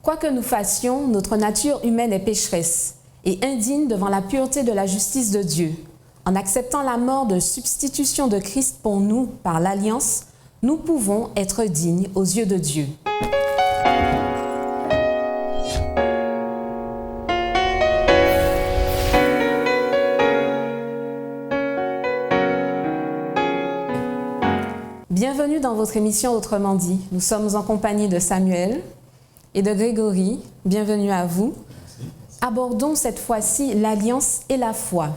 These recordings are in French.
Quoi que nous fassions, notre nature humaine est pécheresse et indigne devant la pureté de la justice de Dieu. En acceptant la mort de substitution de Christ pour nous par l'alliance, nous pouvons être dignes aux yeux de Dieu. Bienvenue dans votre émission Autrement dit. Nous sommes en compagnie de Samuel et de Grégory. Bienvenue à vous. Merci. Abordons cette fois-ci l'alliance et la foi.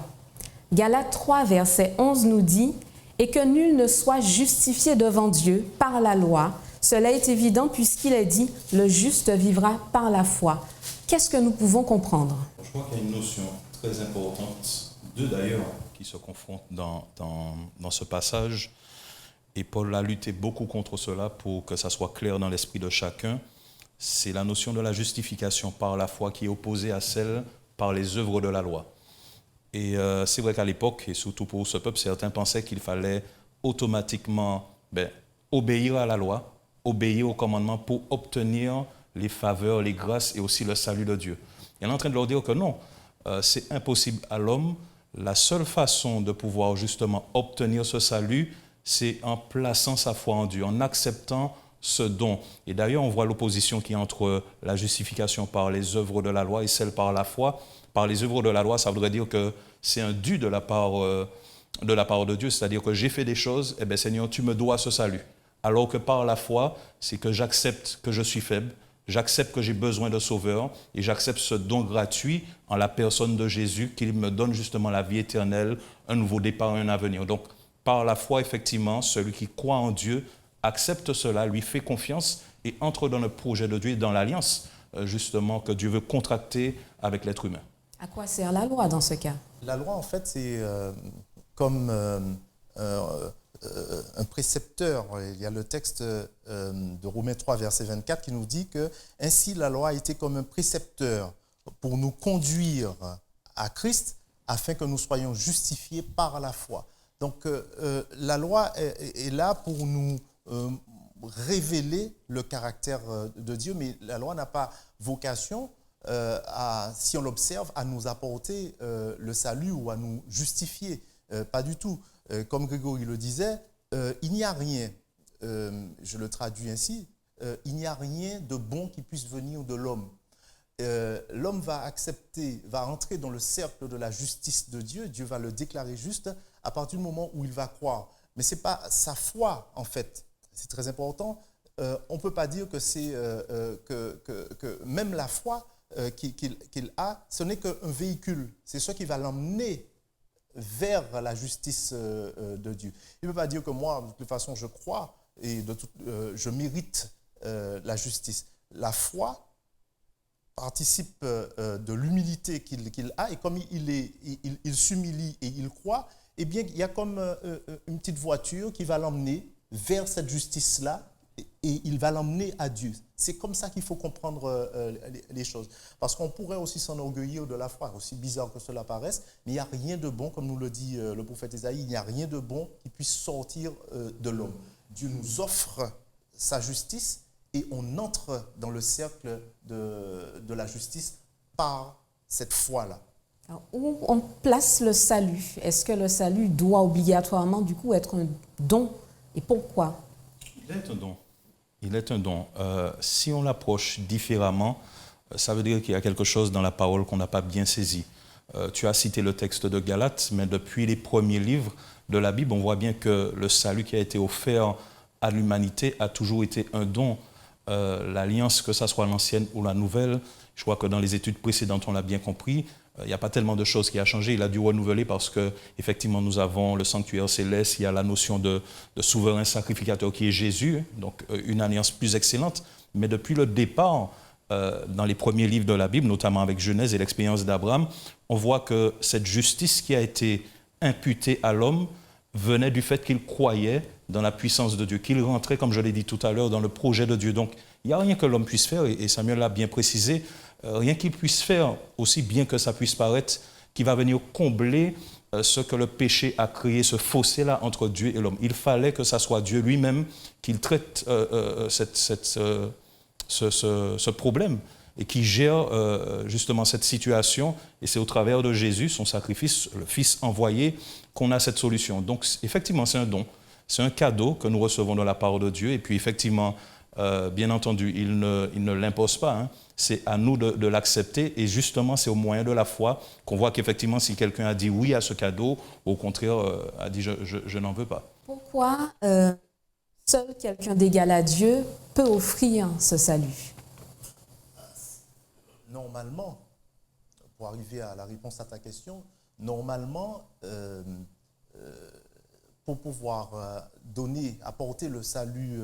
Galates 3, verset 11 nous dit « Et que nul ne soit justifié devant Dieu par la loi. Cela est évident puisqu'il est dit « Le juste vivra par la foi ». Qu'est-ce que nous pouvons comprendre? Je crois qu'il y a une notion très importante, deux d'ailleurs, qui se confrontent dans ce passage. Et Paul a lutté beaucoup contre cela pour que ça soit clair dans l'esprit de chacun. C'est la notion de la justification par la foi qui est opposée à celle par les œuvres de la loi. Et c'est vrai qu'à l'époque, et surtout pour ce peuple, certains pensaient qu'il fallait automatiquement obéir à la loi, obéir aux commandements pour obtenir les faveurs, les grâces et aussi le salut de Dieu. Il est en train de leur dire que non, c'est impossible à l'homme. La seule façon de pouvoir justement obtenir ce salut, c'est en plaçant sa foi en Dieu, en acceptant ce don. Et d'ailleurs, on voit l'opposition qui est entre la justification par les œuvres de la loi et celle par la foi. Par les œuvres de la loi, ça voudrait dire que c'est un dû de la part de Dieu, c'est-à-dire que j'ai fait des choses, eh bien Seigneur, tu me dois ce salut. Alors que par la foi, c'est que j'accepte que je suis faible, j'accepte que j'ai besoin de sauveur et j'accepte ce don gratuit en la personne de Jésus qui me donne justement la vie éternelle, un nouveau départ, un avenir. Donc, par la foi, effectivement, celui qui croit en Dieu accepte cela, lui fait confiance et entre dans le projet de Dieu et dans l'alliance, justement, que Dieu veut contracter avec l'être humain. À quoi sert la loi dans ce cas? La loi, en fait, c'est comme un précepteur. Il y a le texte de Romains 3, verset 24, qui nous dit que « Ainsi, la loi a été comme un précepteur pour nous conduire à Christ, afin que nous soyons justifiés par la foi. » Donc, la loi est là pour nous révéler le caractère de Dieu, mais la loi n'a pas vocation, si on l'observe, à nous apporter le salut ou à nous justifier. Pas du tout. Comme Grégory le disait, il n'y a rien, je le traduis ainsi, il n'y a rien de bon qui puisse venir de l'homme. L'homme va entrer dans le cercle de la justice de Dieu, Dieu va le déclarer juste à partir du moment où il va croire. Mais ce n'est pas sa foi, en fait. C'est très important. On ne peut pas dire que c'est que même la foi qu'il a, ce n'est qu'un véhicule. C'est ce qui va l'emmener vers la justice de Dieu. Il ne peut pas dire que moi, de toute façon, je crois et je mérite la justice. La foi participe de l'humilité qu'il a et comme il s'humilie et il croit, eh bien, il y a comme une petite voiture qui va l'emmener vers cette justice-là et il va l'emmener à Dieu. C'est comme ça qu'il faut comprendre les choses. Parce qu'on pourrait aussi s'enorgueillir de la foi, aussi bizarre que cela paraisse, mais il n'y a rien de bon, comme nous le dit le prophète Isaïe, il n'y a rien de bon qui puisse sortir de l'homme. Dieu nous offre sa justice et on entre dans le cercle de la justice par cette foi-là. Alors, où on place le salut? Est-ce que le salut doit obligatoirement, du coup, être un don? Et pourquoi? Il est un don. Il est un don. Si on l'approche différemment, ça veut dire qu'il y a quelque chose dans la parole qu'on n'a pas bien saisi. Tu as cité le texte de Galates, mais depuis les premiers livres de la Bible, on voit bien que le salut qui a été offert à l'humanité a toujours été un don. L'alliance, que ce soit l'ancienne ou la nouvelle, je crois que dans les études précédentes, on l'a bien compris, il n'y a pas tellement de choses qui ont changé. Il a dû renouveler parce qu'effectivement, nous avons le sanctuaire céleste, il y a la notion de souverain sacrificateur qui est Jésus, donc une alliance plus excellente. Mais depuis le départ, dans les premiers livres de la Bible, notamment avec Genèse et l'expérience d'Abraham, on voit que cette justice qui a été imputée à l'homme venait du fait qu'il croyait dans la puissance de Dieu, qu'il rentrait, comme je l'ai dit tout à l'heure, dans le projet de Dieu. Donc, il n'y a rien que l'homme puisse faire, et Samuel l'a bien précisé, rien qu'il puisse faire, aussi bien que ça puisse paraître, qui va venir combler ce que le péché a créé, ce fossé-là entre Dieu et l'homme. Il fallait que ça soit Dieu lui-même qui traite ce problème et qui gère justement cette situation. Et c'est au travers de Jésus, son sacrifice, le Fils envoyé, qu'on a cette solution. Donc effectivement, c'est un don, c'est un cadeau que nous recevons de la part de Dieu. Et puis effectivement, bien entendu, il ne l'impose pas. Hein. C'est à nous de l'accepter. Et justement, c'est au moyen de la foi qu'on voit qu'effectivement, si quelqu'un a dit oui à ce cadeau, au contraire, a dit je n'en veux pas. Pourquoi seul quelqu'un d'égal à Dieu peut offrir ce salut? Normalement, pour arriver à la réponse à ta question, normalement, pour pouvoir apporter le salut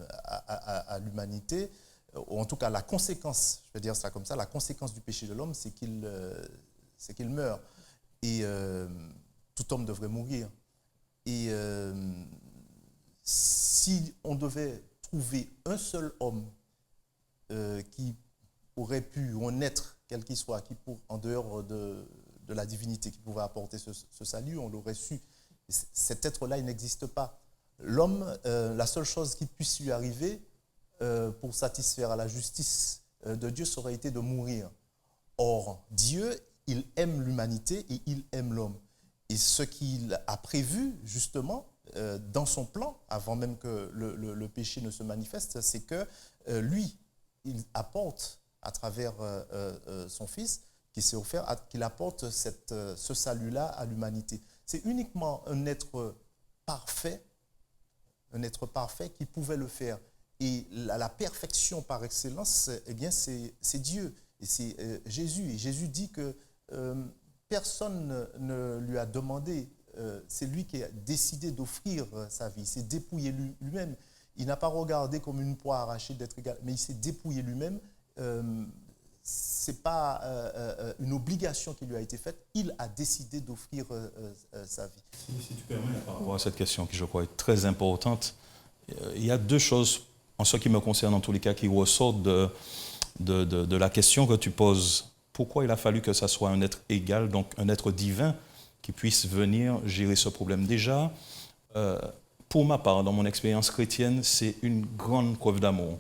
à l'humanité, ou en tout cas la conséquence, je vais dire ça comme ça, la conséquence du péché de l'homme, c'est qu'il meurt. Et tout homme devrait mourir. Et si on devait trouver un seul homme qui aurait pu, ou un être, quel qu'il soit, en dehors de la divinité, qui pouvait apporter ce salut, on l'aurait su. Cet être-là, il n'existe pas. L'homme, la seule chose qui puisse lui arriver pour satisfaire à la justice de Dieu, ça aurait été de mourir. Or, Dieu, il aime l'humanité et il aime l'homme. Et ce qu'il a prévu, justement, dans son plan, avant même que le péché ne se manifeste, c'est que lui, il apporte, à travers son Fils, qui s'est offert, qu'il apporte ce salut-là à l'humanité. C'est uniquement un être parfait qui pouvait le faire. Et la perfection par excellence, eh bien, c'est Dieu, et c'est Jésus. Et Jésus dit que personne ne lui a demandé, c'est lui qui a décidé d'offrir sa vie, il s'est dépouillé lui-même. Il n'a pas regardé comme une proie arrachée d'être égal, mais il s'est dépouillé lui-même. Ce n'est pas une obligation qui lui a été faite, il a décidé d'offrir sa vie. Si tu permets, par rapport à cette question qui, je crois, est très importante, il y a deux choses, en ce qui me concerne en tous les cas, qui ressortent de la question que tu poses. Pourquoi il a fallu que ça soit un être égal, donc un être divin, qui puisse venir gérer ce problème? Déjà, pour ma part, dans mon expérience chrétienne, c'est une grande preuve d'amour,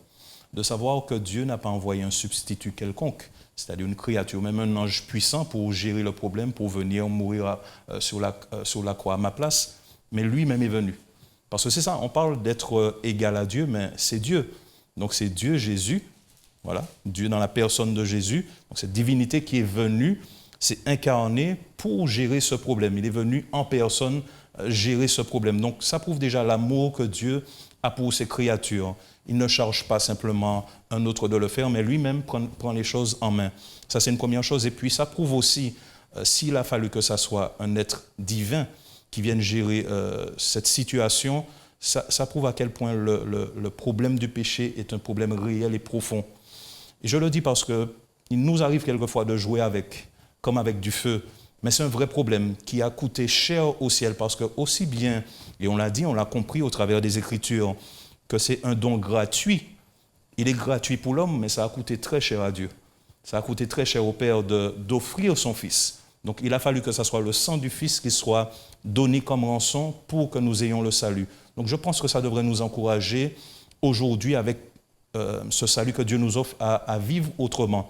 de savoir que Dieu n'a pas envoyé un substitut quelconque, c'est-à-dire une créature, même un ange puissant pour gérer le problème, pour venir mourir sur la croix à ma place, mais lui-même est venu. Parce que c'est ça, on parle d'être égal à Dieu, mais c'est Dieu. Donc c'est Dieu, Jésus, voilà, Dieu dans la personne de Jésus, donc cette divinité qui est venue, s'est incarnée pour gérer ce problème. Il est venu en personne gérer ce problème. Donc ça prouve déjà l'amour que Dieu a pour ses créatures. Il ne charge pas simplement un autre de le faire, mais lui-même prend les choses en main. Ça, c'est une première chose. Et puis, ça prouve aussi, s'il a fallu que ça soit un être divin qui vienne gérer cette situation, ça prouve à quel point le problème du péché est un problème réel et profond. Et je le dis parce qu'il nous arrive quelquefois de jouer comme avec du feu, mais c'est un vrai problème qui a coûté cher au ciel, parce que aussi bien, et on l'a dit, on l'a compris au travers des Écritures, que c'est un don gratuit. Il est gratuit pour l'homme, mais ça a coûté très cher à Dieu. Ça a coûté très cher au Père d'offrir son Fils. Donc il a fallu que ce soit le sang du Fils qui soit donné comme rançon pour que nous ayons le salut. Donc je pense que ça devrait nous encourager aujourd'hui avec ce salut que Dieu nous offre à vivre autrement,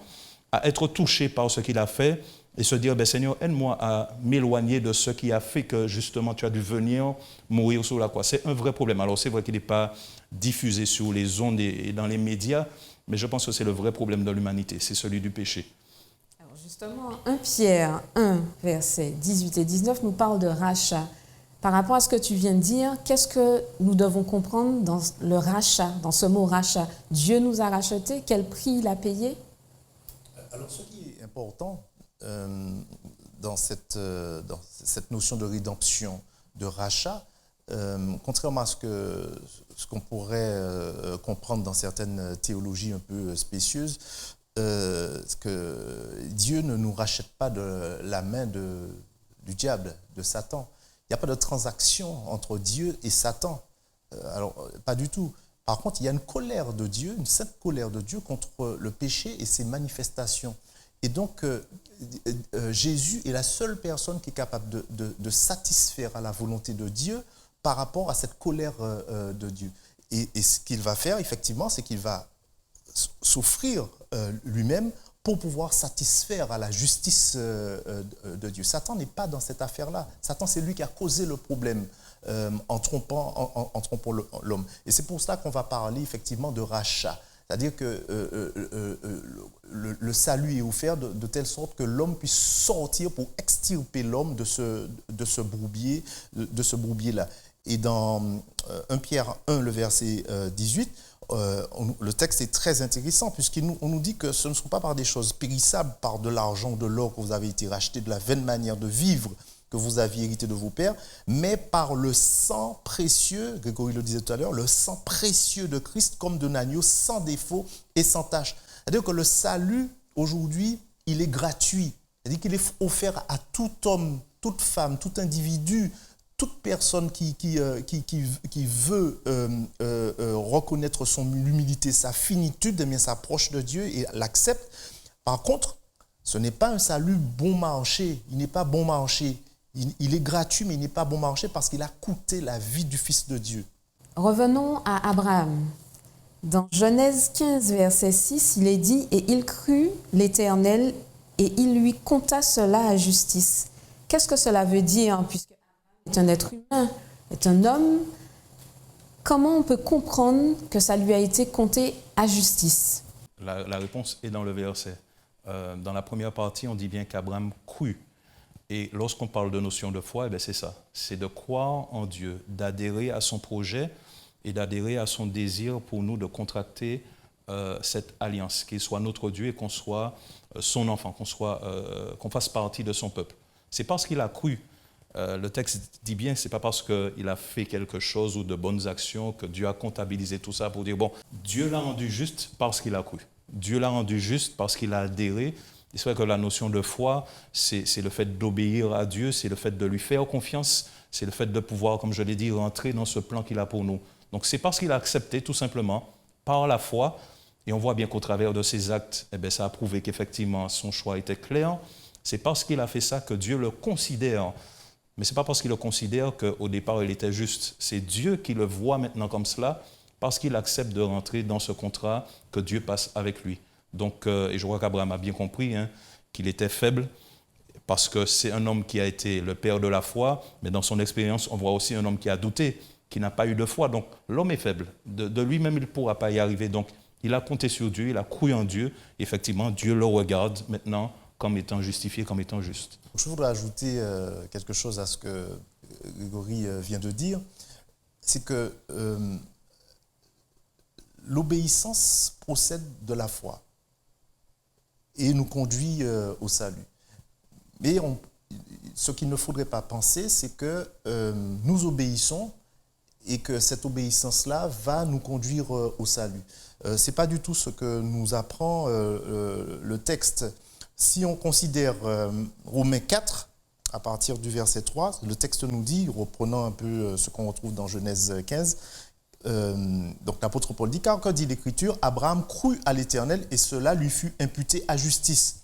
à être touché par ce qu'il a fait et se dire, Seigneur, aide-moi à m'éloigner de ce qui a fait que justement tu as dû venir mourir sur la croix. C'est un vrai problème. Alors c'est vrai qu'il n'est pas diffusé sur les ondes et dans les médias, mais je pense que c'est le vrai problème de l'humanité, c'est celui du péché. Alors justement, 1 Pierre 1, versets 18 et 19 nous parle de rachat. Par rapport à ce que tu viens de dire, qu'est-ce que nous devons comprendre dans le rachat, dans ce mot rachat? Dieu nous a rachetés, quel prix il a payé? Alors ce qui est important dans cette notion de rédemption, de rachat, contrairement à ce qu'on pourrait comprendre dans certaines théologies un peu spécieuses, que Dieu ne nous rachète pas de la main du diable, de Satan. Il n'y a pas de transaction entre Dieu et Satan. Alors, pas du tout. Par contre, il y a une colère de Dieu, une sainte colère de Dieu contre le péché et ses manifestations. Et donc, Jésus est la seule personne qui est capable de satisfaire à la volonté de Dieu par rapport à cette colère de Dieu. Et ce qu'il va faire, effectivement, c'est qu'il va s'offrir lui-même pour pouvoir satisfaire à la justice de Dieu. Satan n'est pas dans cette affaire-là. Satan, c'est lui qui a causé le problème en trompant l'homme. Et c'est pour cela qu'on va parler effectivement de rachat. C'est-à-dire que le salut est offert de telle sorte que l'homme puisse sortir pour extirper l'homme de ce bourbier-là. Et dans 1 Pierre 1, le verset 18, le texte est très intéressant puisqu'on nous dit que ce ne sont pas par des choses périssables, par de l'argent, de l'or que vous avez été rachetés, de la vaine manière de vivre que vous aviez hérité de vos pères, mais par le sang précieux, Grégory le disait tout à l'heure, le sang précieux de Christ comme d'un agneau sans défaut et sans tache. C'est-à-dire que le salut, aujourd'hui, il est gratuit. C'est-à-dire qu'il est offert à tout homme, toute femme, tout individu, toute personne qui veut reconnaître son humilité, sa finitude, eh bien, s'approche de Dieu et l'accepte. Par contre, ce n'est pas un salut bon marché. Il n'est pas bon marché. Il est gratuit, mais il n'est pas bon marché parce qu'il a coûté la vie du Fils de Dieu. Revenons à Abraham. Dans Genèse 15, verset 6, il est dit « Et il crut l'Éternel, et il lui compta cela à justice. » Qu'est-ce que cela veut dire, puisque Abraham est un être humain, est un homme? Comment on peut comprendre que ça lui a été compté à justice? La réponse est dans le verset. Dans la première partie, on dit bien qu'Abraham crut. Et lorsqu'on parle de notion de foi, eh bien c'est ça. C'est de croire en Dieu, d'adhérer à son projet et d'adhérer à son désir pour nous de contracter cette alliance, qu'il soit notre Dieu et qu'on soit son enfant, qu'on fasse partie de son peuple. C'est parce qu'il a cru. Le texte dit bien, c'est pas parce qu'il a fait quelque chose ou de bonnes actions que Dieu a comptabilisé tout ça pour dire, bon, Dieu l'a rendu juste parce qu'il a cru. Dieu l'a rendu juste parce qu'il a adhéré. Et c'est vrai que la notion de foi, c'est le fait d'obéir à Dieu, c'est le fait de lui faire confiance, c'est le fait de pouvoir, comme je l'ai dit, rentrer dans ce plan qu'il a pour nous. Donc c'est parce qu'il a accepté tout simplement, par la foi, et on voit bien qu'au travers de ses actes, eh bien, ça a prouvé qu'effectivement son choix était clair. C'est parce qu'il a fait ça que Dieu le considère. Mais ce n'est pas parce qu'il le considère qu'au départ il était juste. C'est Dieu qui le voit maintenant comme cela, parce qu'il accepte de rentrer dans ce contrat que Dieu passe avec lui. Donc, et je crois qu'Abraham a bien compris qu'il était faible, parce que c'est un homme qui a été le père de la foi, mais dans son expérience, on voit aussi un homme qui a douté, qui n'a pas eu de foi. Donc, l'homme est faible. De lui-même, il ne pourra pas y arriver. Donc, il a compté sur Dieu, il a cru en Dieu. Effectivement, Dieu le regarde maintenant comme étant justifié, comme étant juste. Je voudrais ajouter quelque chose à ce que Grégory vient de dire. C'est que l'obéissance procède de la foi et nous conduit au salut. Mais ce qu'il ne faudrait pas penser, c'est que nous obéissons et que cette obéissance-là va nous conduire au salut. Ce n'est pas du tout ce que nous apprend le texte. Si on considère Romains 4, à partir du verset 3, le texte nous dit, reprenant un peu ce qu'on retrouve dans Genèse 15, donc l'apôtre Paul dit, car que dit l'Écriture, Abraham crut à l'Éternel et cela lui fut imputé à justice.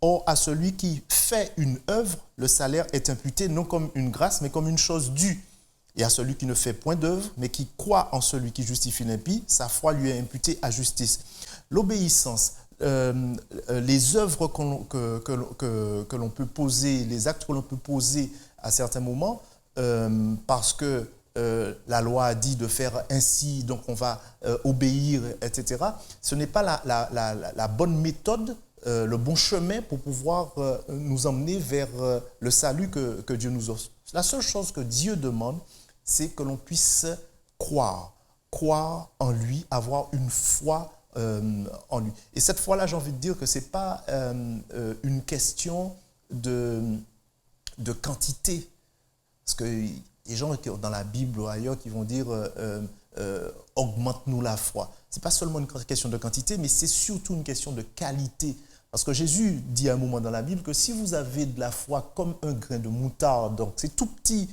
Or, à celui qui fait une œuvre, le salaire est imputé non comme une grâce, mais comme une chose due. Et à celui qui ne fait point d'œuvre, mais qui croit en celui qui justifie l'impie, sa foi lui est imputée à justice. L'obéissance, les œuvres que l'on peut poser, les actes que l'on peut poser à certains moments, parce que la loi a dit de faire ainsi, donc on va obéir, etc. Ce n'est pas la bonne méthode, le bon chemin pour pouvoir nous emmener vers le salut que Dieu nous offre. La seule chose que Dieu demande, c'est que l'on puisse croire en lui, avoir une foi en lui. Et cette foi-là, j'ai envie de dire que ce n'est pas une question de quantité. Parce que les gens dans la Bible ou ailleurs qui vont dire augmente-nous la foi. Ce n'est pas seulement une question de quantité, mais c'est surtout une question de qualité. Parce que Jésus dit à un moment dans la Bible que si vous avez de la foi comme un grain de moutarde, donc c'est tout petit,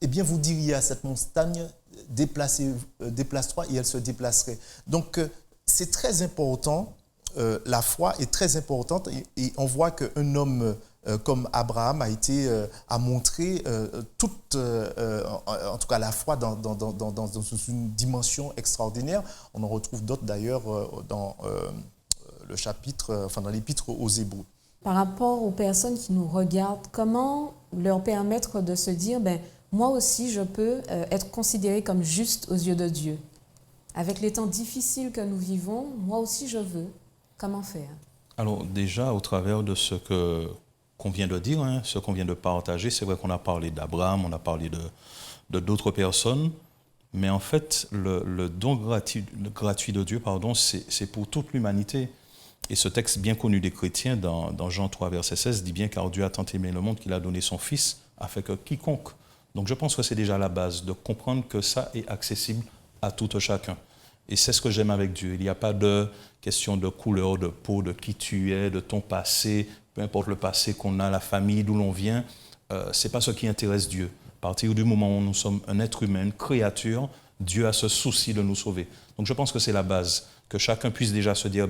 eh bien vous diriez à cette montagne, déplace-toi et elle se déplacerait. Donc c'est très important, la foi est très importante et on voit qu'un homme comme Abraham a montré en tout cas la foi dans une dimension extraordinaire. On en retrouve d'autres d'ailleurs dans dans l'épître aux Hébreux. Par rapport aux personnes qui nous regardent, comment leur permettre de se dire, moi aussi je peux être considéré comme juste aux yeux de Dieu? Avec les temps difficiles que nous vivons, moi aussi je veux. Comment faire? Alors déjà, au travers de ce qu'on vient de dire, ce qu'on vient de partager, c'est vrai qu'on a parlé d'Abraham, on a parlé de d'autres personnes, mais en fait, le don gratuit de Dieu, c'est pour toute l'humanité. Et ce texte bien connu des chrétiens, dans Jean 3, verset 16, dit bien « Car Dieu a tant aimé le monde qu'il a donné son Fils, afin que quiconque... » Donc je pense que c'est déjà la base, de comprendre que ça est accessible à tout chacun. Et c'est ce que j'aime avec Dieu. Il n'y a pas de question de couleur de peau, de qui tu es, de ton passé, peu importe le passé qu'on a, la famille, d'où l'on vient. Ce n'est pas ce qui intéresse Dieu. À partir du moment où nous sommes un être humain, une créature, Dieu a ce souci de nous sauver. Donc je pense que c'est la base, que chacun puisse déjà se dire,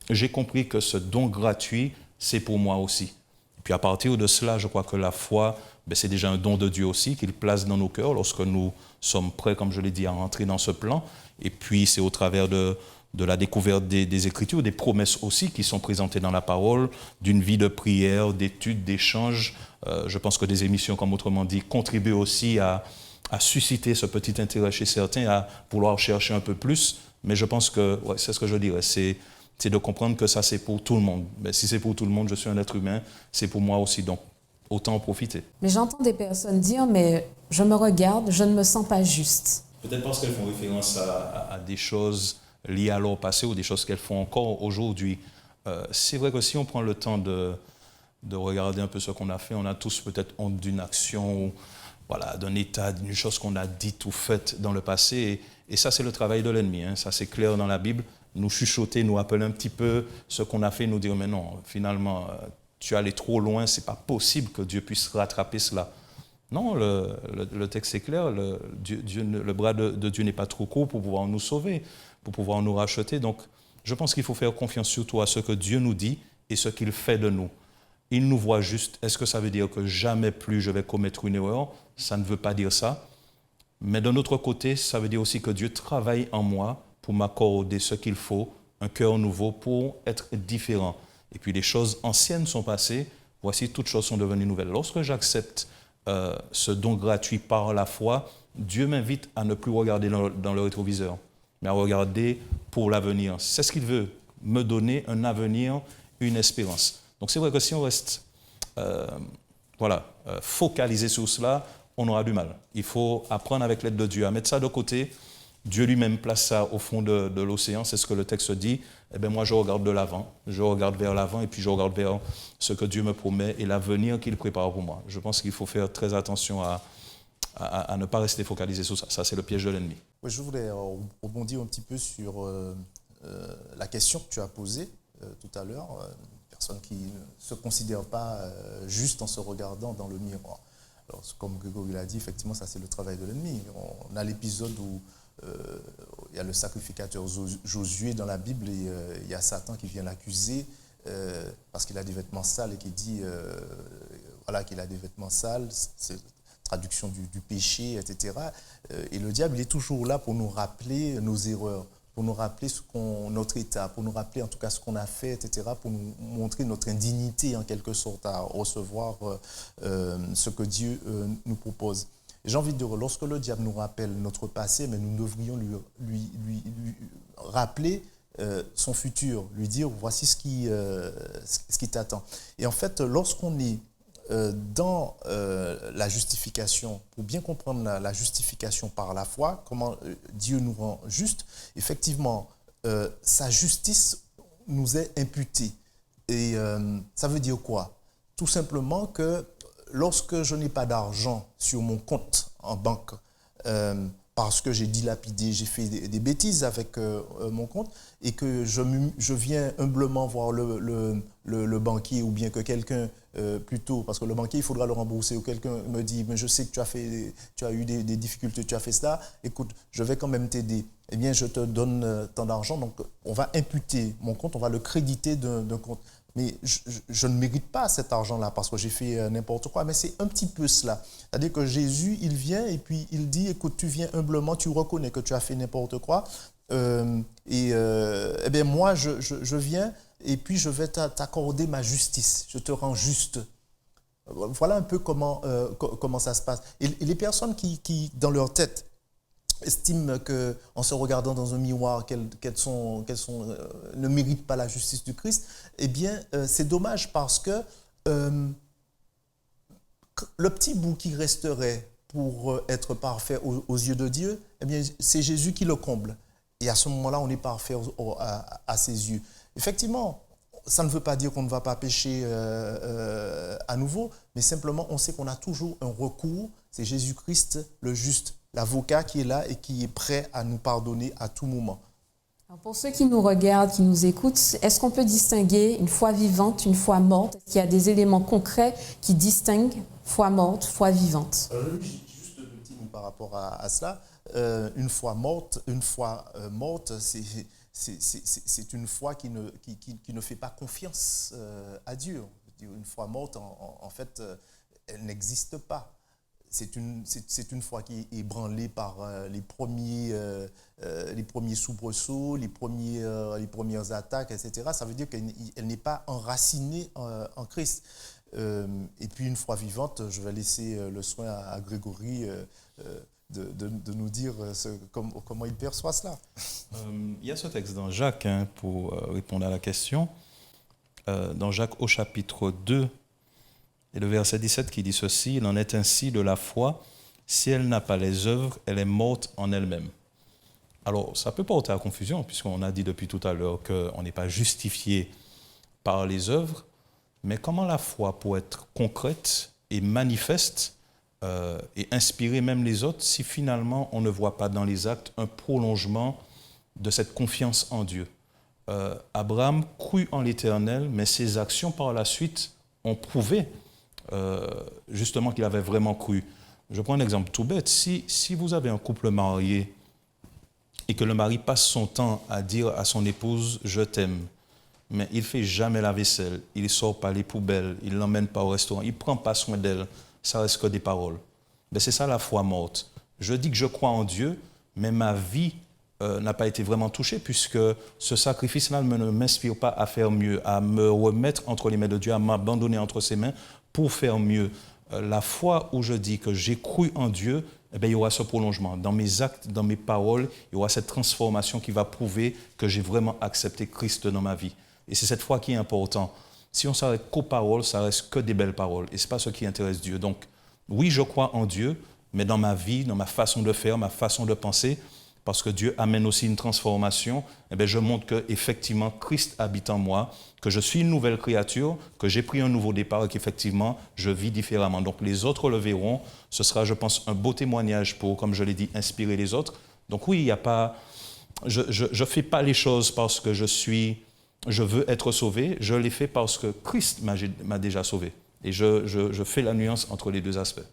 j'ai compris que ce don gratuit, c'est pour moi aussi. Et puis à partir de cela, je crois que la foi, c'est déjà un don de Dieu aussi, qu'il place dans nos cœurs lorsque nous sommes prêts, comme je l'ai dit, à rentrer dans ce plan. Et puis c'est au travers de la découverte des Écritures, des promesses aussi qui sont présentées dans la parole, d'une vie de prière, d'études, d'échanges. Je pense que des émissions, comme autrement dit, contribuent aussi à susciter ce petit intérêt chez certains, à vouloir chercher un peu plus. Mais je pense que, c'est ce que je dirais, c'est de comprendre que ça, c'est pour tout le monde. Mais si c'est pour tout le monde, je suis un être humain, c'est pour moi aussi, donc autant en profiter. Mais j'entends des personnes dire, mais je me regarde, je ne me sens pas juste. Peut-être parce qu'elles font référence à des choses liées à leur passé ou des choses qu'elles font encore aujourd'hui. C'est vrai que si on prend le temps de regarder un peu ce qu'on a fait, on a tous peut-être honte d'une action, d'un état, d'une chose qu'on a dite ou faite dans le passé. Et ça, c'est le travail de l'ennemi. Ça, c'est clair dans la Bible. Nous chuchoter, nous appeler un petit peu ce qu'on a fait, nous dire, mais non, finalement, tu es allé trop loin, ce n'est pas possible que Dieu puisse rattraper cela. Non, le texte est clair, le bras de Dieu n'est pas trop court pour pouvoir nous sauver, pour pouvoir nous racheter. Donc, je pense qu'il faut faire confiance surtout à ce que Dieu nous dit et ce qu'il fait de nous. Il nous voit juste. Est-ce que ça veut dire que jamais plus je vais commettre une erreur? Ça ne veut pas dire ça. Mais d'un autre côté, ça veut dire aussi que Dieu travaille en moi pour m'accorder ce qu'il faut, un cœur nouveau pour être différent. Et puis les choses anciennes sont passées, voici toutes choses sont devenues nouvelles. Lorsque j'accepte ce don gratuit par la foi, Dieu m'invite à ne plus regarder dans le rétroviseur, mais à regarder pour l'avenir. C'est ce qu'il veut, me donner un avenir, une espérance. Donc c'est vrai que si on reste focalisé sur cela, on aura du mal. Il faut apprendre avec l'aide de Dieu à mettre ça de côté. Dieu lui-même place ça au fond de l'océan, c'est ce que le texte dit. Moi, je regarde de l'avant, je regarde vers l'avant et puis je regarde vers ce que Dieu me promet et l'avenir qu'il prépare pour moi. Je pense qu'il faut faire très attention à ne pas rester focalisé sur ça. Ça, c'est le piège de l'ennemi. Oui, je voulais rebondir un petit peu sur la question que tu as posée tout à l'heure. Une personne qui ne se considère pas juste en se regardant dans le miroir. Alors, comme Grégory l'a dit, effectivement, ça, c'est le travail de l'ennemi. On a l'épisode où il y a le sacrificateur Josué dans la Bible et il y a Satan qui vient l'accuser parce qu'il a des vêtements sales et qui dit qu'il a des vêtements sales, c'est traduction du péché, etc. Et le diable, il est toujours là pour nous rappeler nos erreurs, pour nous rappeler notre état, pour nous rappeler en tout cas ce qu'on a fait, etc., pour nous montrer notre indignité en quelque sorte à recevoir ce que Dieu nous propose. J'ai envie de dire, lorsque le diable nous rappelle notre passé, mais nous devrions lui rappeler son futur, lui dire voici ce qui t'attend. Et en fait, lorsqu'on est dans la justification, pour bien comprendre la justification par la foi, comment Dieu nous rend juste, effectivement, sa justice nous est imputée. Et ça veut dire quoi? Tout simplement que lorsque je n'ai pas d'argent sur mon compte en banque, parce que j'ai dilapidé, j'ai fait des bêtises avec mon compte, et que je viens humblement voir le banquier, ou bien que quelqu'un, plutôt, parce que le banquier, il faudra le rembourser, ou quelqu'un me dit, mais je sais que tu as eu des difficultés, tu as fait ça, écoute, je vais quand même t'aider. Eh bien, je te donne tant d'argent, donc on va imputer mon compte, on va le créditer d'un compte. mais je ne mérite pas cet argent-là parce que j'ai fait n'importe quoi. Mais c'est un petit peu cela. C'est-à-dire que Jésus, il vient et puis il dit, écoute, tu viens humblement, tu reconnais que tu as fait n'importe quoi. Eh bien moi, je viens et puis je vais t'accorder ma justice. Je te rends juste. Voilà un peu comment ça se passe. Et les personnes qui, dans leur tête, estiment qu'en se regardant dans un miroir, qu'elles ne méritent pas la justice du Christ, eh bien, c'est dommage parce que le petit bout qui resterait pour être parfait aux yeux de Dieu, eh bien, c'est Jésus qui le comble. Et à ce moment-là, on est parfait à ses yeux. Effectivement, ça ne veut pas dire qu'on ne va pas pécher à nouveau, mais simplement, on sait qu'on a toujours un recours. C'est Jésus-Christ, le juste, l'avocat qui est là et qui est prêt à nous pardonner à tout moment. Alors pour ceux qui nous regardent, qui nous écoutent, est-ce qu'on peut distinguer une foi vivante, une foi morte? Est-ce qu'il y a des éléments concrets qui distinguent foi morte, foi vivante? Juste un petit mot par rapport à cela. Une foi morte, c'est une foi qui ne fait pas confiance à Dieu. Une foi morte, en fait, elle n'existe pas. C'est une foi qui est ébranlée par les premiers soubresauts, les premières attaques, etc. Ça veut dire qu'elle n'est pas enracinée en Christ. Et puis une foi vivante, je vais laisser le soin à Grégory de nous dire comment il perçoit cela. Il y a ce texte dans Jacques, pour répondre à la question, dans Jacques au chapitre 2, et le verset 17 qui dit ceci, « Il en est ainsi de la foi, si elle n'a pas les œuvres, elle est morte en elle-même. » Alors, ça peut porter à confusion, puisqu'on a dit depuis tout à l'heure qu'on n'est pas justifié par les œuvres, mais comment la foi peut être concrète et manifeste et inspirer même les autres si finalement on ne voit pas dans les actes un prolongement de cette confiance en Dieu. Abraham crut en l'Éternel, mais ses actions par la suite ont prouvé justement qu'il avait vraiment cru. Je prends un exemple tout bête. Si vous avez un couple marié et que le mari passe son temps à dire à son épouse « je t'aime », mais il ne fait jamais la vaisselle, il ne sort pas les poubelles, il ne l'emmène pas au restaurant, il ne prend pas soin d'elle, ça reste que des paroles. Mais c'est ça la foi morte. Je dis que je crois en Dieu, mais ma vie n'a pas été vraiment touchée puisque ce sacrifice-là ne m'inspire pas à faire mieux, à me remettre entre les mains de Dieu, à m'abandonner entre ses mains pour faire mieux. La foi où je dis que j'ai cru en Dieu, eh bien, il y aura ce prolongement. Dans mes actes, dans mes paroles, il y aura cette transformation qui va prouver que j'ai vraiment accepté Christ dans ma vie. Et c'est cette foi qui est importante. Si on s'arrête qu'aux paroles, ça reste que des belles paroles. Et ce n'est pas ce qui intéresse Dieu. Donc, oui, je crois en Dieu, mais dans ma vie, dans ma façon de faire, ma façon de penser, parce que Dieu amène aussi une transformation, eh bien, je montre qu'effectivement, Christ habite en moi, que je suis une nouvelle créature, que j'ai pris un nouveau départ et qu'effectivement, je vis différemment. Donc, les autres le verront. Ce sera, je pense, un beau témoignage pour, comme je l'ai dit, inspirer les autres. Donc oui, il n'y a pas... Je ne fais pas les choses parce que je veux être sauvé. Je les fais parce que Christ m'a déjà sauvé. Et je fais la nuance entre les deux aspects.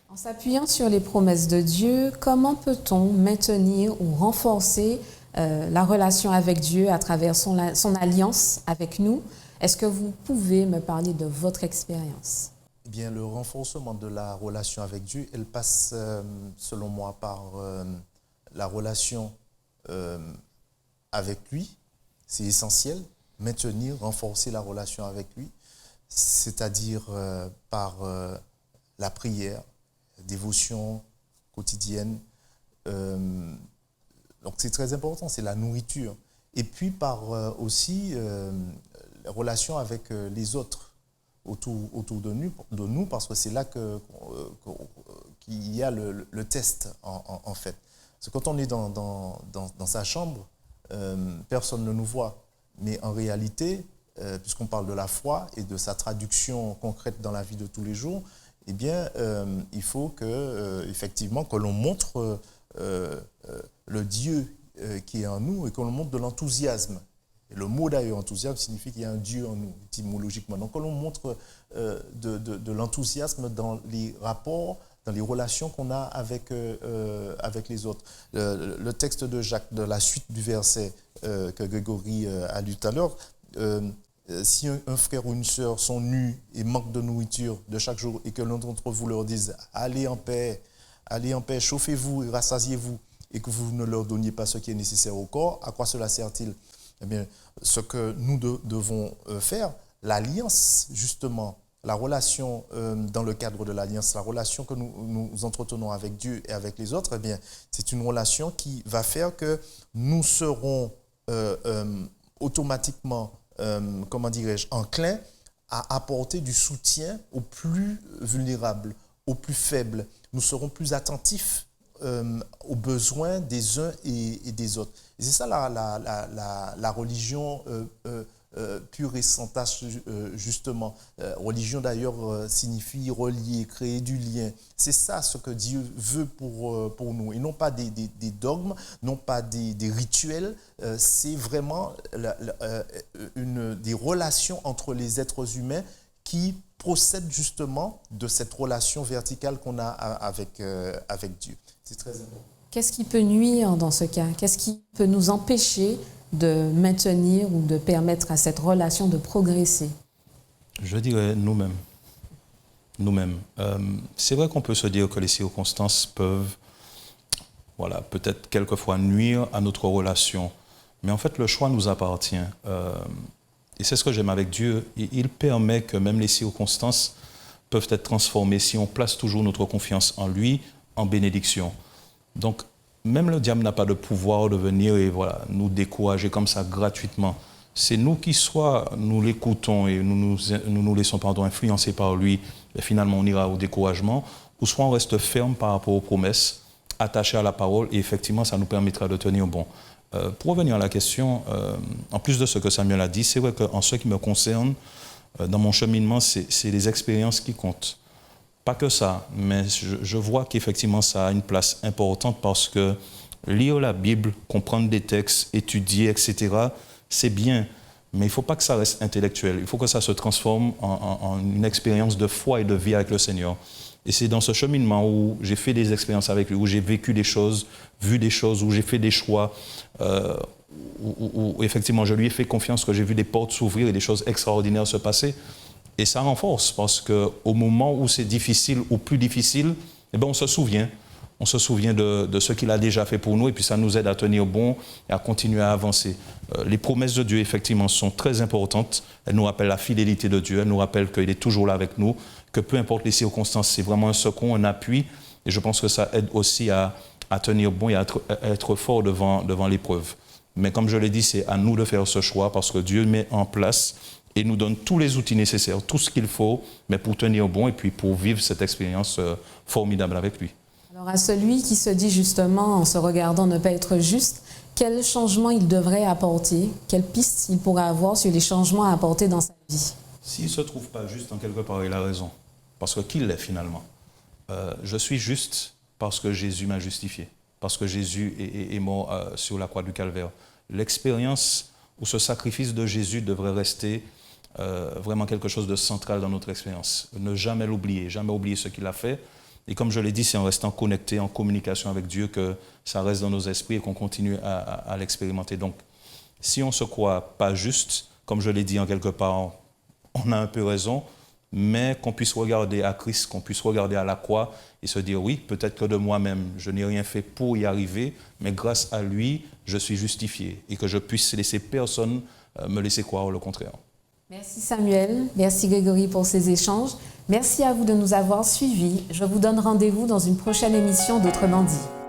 En s'appuyant sur les promesses de Dieu, comment peut-on maintenir ou renforcer la relation avec Dieu à travers son alliance avec nous? Est-ce que vous pouvez me parler de votre expérience? Eh bien, le renforcement de la relation avec Dieu, elle passe, selon moi, par la relation avec lui. C'est essentiel, maintenir, renforcer la relation avec lui, c'est-à-dire par la prière, dévotion quotidienne. Donc c'est très important, c'est la nourriture. Et puis par aussi la relation avec les autres autour de nous, parce que c'est là qu'il y a le test en fait. Parce que quand on est dans sa chambre, personne ne nous voit. Mais en réalité, puisqu'on parle de la foi et de sa traduction concrète dans la vie de tous les jours, eh bien, il faut effectivement que l'on montre le Dieu qui est en nous et que l'on montre de l'enthousiasme. Et le mot d'ailleurs enthousiasme signifie qu'il y a un Dieu en nous, étymologiquement. Donc, que l'on montre de l'enthousiasme dans les rapports, dans les relations qu'on a avec les autres. Le texte de Jacques, de la suite du verset que Grégory a lu tout à l'heure, si un frère ou une sœur sont nus et manquent de nourriture de chaque jour et que l'un d'entre vous leur dise « allez en paix, chauffez-vous et rassasiez-vous » et que vous ne leur donniez pas ce qui est nécessaire au corps, à quoi cela sert-il? Eh bien, ce que nous devons faire, l'alliance, justement, la relation dans le cadre de l'alliance, la relation que nous entretenons avec Dieu et avec les autres, eh bien, c'est une relation qui va faire que nous serons automatiquement, comment dirais-je, enclins à apporter du soutien aux plus vulnérables, aux plus faibles. Nous serons plus attentifs aux besoins des uns et des autres. Et c'est ça la religion pure et sans tache, justement. Religion, d'ailleurs, signifie relier, créer du lien. C'est ça ce que Dieu veut pour nous. Et non pas des dogmes, non pas des rituels. C'est vraiment des relations entre les êtres humains qui procèdent justement de cette relation verticale qu'on a avec Dieu. C'est très important. Qu'est-ce qui peut nuire dans ce cas? Qu'est-ce qui peut nous empêcher de maintenir ou de permettre à cette relation de progresser? Je dirais nous-mêmes. Nous-mêmes. C'est vrai qu'on peut se dire que les circonstances peuvent, peut-être quelquefois nuire à notre relation. Mais en fait, le choix nous appartient. Et c'est ce que j'aime avec Dieu. Il permet que même les circonstances peuvent être transformées si on place toujours notre confiance en lui, en bénédiction. Donc, même le diable n'a pas de pouvoir de venir et nous décourager comme ça gratuitement. C'est nous qui soit nous l'écoutons et nous laissons influencer par lui, et finalement on ira au découragement, ou soit on reste ferme par rapport aux promesses, attaché à la parole, et effectivement ça nous permettra de tenir bon. Pour revenir à la question, en plus de ce que Samuel a dit, c'est vrai qu'en ce qui me concerne, dans mon cheminement, c'est les expériences qui comptent. Pas que ça, mais je vois qu'effectivement ça a une place importante parce que lire la Bible, comprendre des textes, étudier, etc., c'est bien, mais il ne faut pas que ça reste intellectuel. Il faut que ça se transforme en une expérience de foi et de vie avec le Seigneur. Et c'est dans ce cheminement où j'ai fait des expériences avec lui, où j'ai vécu des choses, vu des choses, où j'ai fait des choix, où effectivement je lui ai fait confiance, que j'ai vu des portes s'ouvrir et des choses extraordinaires se passer. Et ça renforce parce qu'au moment où c'est difficile ou plus difficile, on se souvient. On se souvient de ce qu'il a déjà fait pour nous et puis ça nous aide à tenir bon et à continuer à avancer. Les promesses de Dieu, effectivement, sont très importantes. Elles nous rappellent la fidélité de Dieu. Elles nous rappellent qu'il est toujours là avec nous, que peu importe les circonstances, c'est vraiment un secours, un appui. Et je pense que ça aide aussi à tenir bon et à être fort devant l'épreuve. Mais comme je l'ai dit, c'est à nous de faire ce choix parce que Dieu met en place et nous donne tous les outils nécessaires, tout ce qu'il faut, mais pour tenir bon et puis pour vivre cette expérience formidable avec lui. Alors à celui qui se dit justement, en se regardant ne pas être juste, quel changement il devrait apporter? Quelle piste il pourrait avoir sur les changements à apporter dans sa vie? S'il ne se trouve pas juste en quelque part, il a raison. Parce que qui l'est finalement? Je suis juste parce que Jésus m'a justifié, parce que Jésus est mort sur la croix du Calvaire. L'expérience ou ce sacrifice de Jésus devrait rester vraiment quelque chose de central dans notre expérience. Ne jamais l'oublier, jamais oublier ce qu'il a fait. Et comme je l'ai dit, c'est en restant connecté, en communication avec Dieu que ça reste dans nos esprits et qu'on continue à l'expérimenter. Donc, si on ne se croit pas juste, comme je l'ai dit en quelque part, on a un peu raison, mais qu'on puisse regarder à Christ, qu'on puisse regarder à la croix et se dire, oui, peut-être que de moi-même, je n'ai rien fait pour y arriver, mais grâce à lui, je suis justifié et que je puisse laisser personne me laisser croire le contraire. Merci Samuel, merci Grégory pour ces échanges. Merci à vous de nous avoir suivis. Je vous donne rendez-vous dans une prochaine émission d'Autrement dit.